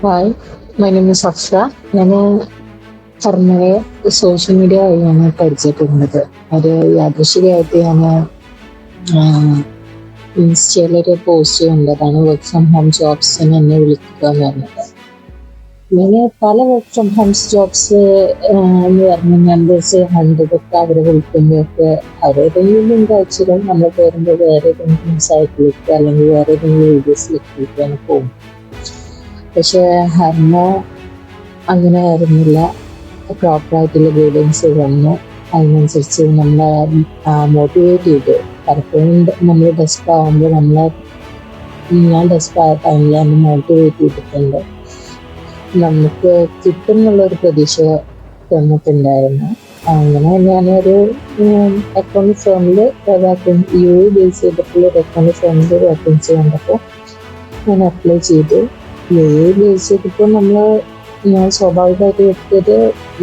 Hi, my name is Afza. ഞാൻ ഹർമ്മയെ social media വഴിയാണ് പരിചയപ്പെടുന്നത്. ഒരു യാദൃശ്ചികമായിട്ട് ഞാൻ ഇൻസ്റ്റയിലൊരു പോസ്റ്റ് കണ്ടതാണ്, വർക്ക് ഫ്രം ഹോം ജോബ്സിന് എന്നെ വിളിക്കുക എന്ന് പറഞ്ഞത്. ഞാൻ പല വർക്ക് ഫ്രം ഹോം ജോബ്സ് എന്ന് പറഞ്ഞ നമ്പേഴ്സ് 100 ഒക്കെ അവരെ വിളിക്കുമ്പോഴൊക്കെ അവരേതെങ്കിലും ലിങ്ക് അയച്ചിടും. നമ്മൾ കയറുമ്പോൾ വേറെ ഏതെങ്കിലും സൈറ്റിലേക്ക് അല്ലെങ്കിൽ വേറെ ഏതെങ്കിലും വീഡിയോസിലേക്കാണ് പോകും. പക്ഷേ ഹർമ്മ അങ്ങനെ ആയിരുന്നില്ല. പ്രോപ്പറായിട്ടുള്ള ഗൈഡൻസ് തന്നു. അതിനനുസരിച്ച് നമ്മളെ മോട്ടിവേറ്റ് ചെയ്തു. പലപ്പോഴും നമ്മൾ ഡെസ്ക് ആകുമ്പോൾ ഞാൻ ഡെസ്ക് ആയ ടൈമിൽ എന്നെ മോട്ടിവേറ്റ് ചെയ്തിട്ടുണ്ട്. നമുക്ക് കിട്ടുന്നുള്ളൊരു പ്രതീക്ഷ തന്നിട്ടുണ്ടായിരുന്നു. അങ്ങനെ ഞാനൊരു അക്കൗണ്ട് ഫേമിൽ യു എ ബേസ് ചെയ്തിട്ടുള്ള ഒരു അക്കൗണ്ട് ഫേമിൽ വേക്കൻസി കണ്ടപ്പോൾ ഞാൻ അപ്ലൈ ചെയ്തു. യു എ ബേസ് ചെയ്തപ്പോൾ ഞാൻ സ്വാഭാവികമായിട്ട് എടുത്തത്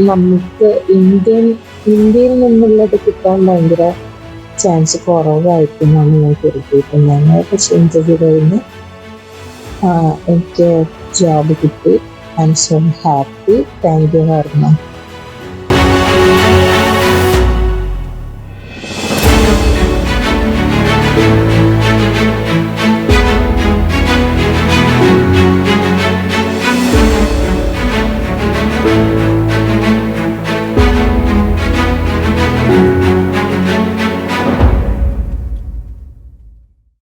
നമുക്ക് ഇന്ത്യയിൽ നിന്നുള്ളത് കിട്ടാൻ ഭയങ്കര ചാൻസ് കുറവായിരിക്കുമെന്നാണ് ഞാൻ കരുതിയിട്ടുണ്ടായിരുന്നത്. പക്ഷെ ഇൻ്റർവ്യൂ കഴിഞ്ഞ് എനിക്ക് ജോബ് കിട്ടി. I'm so happy. Thank you ഹർമ്മ.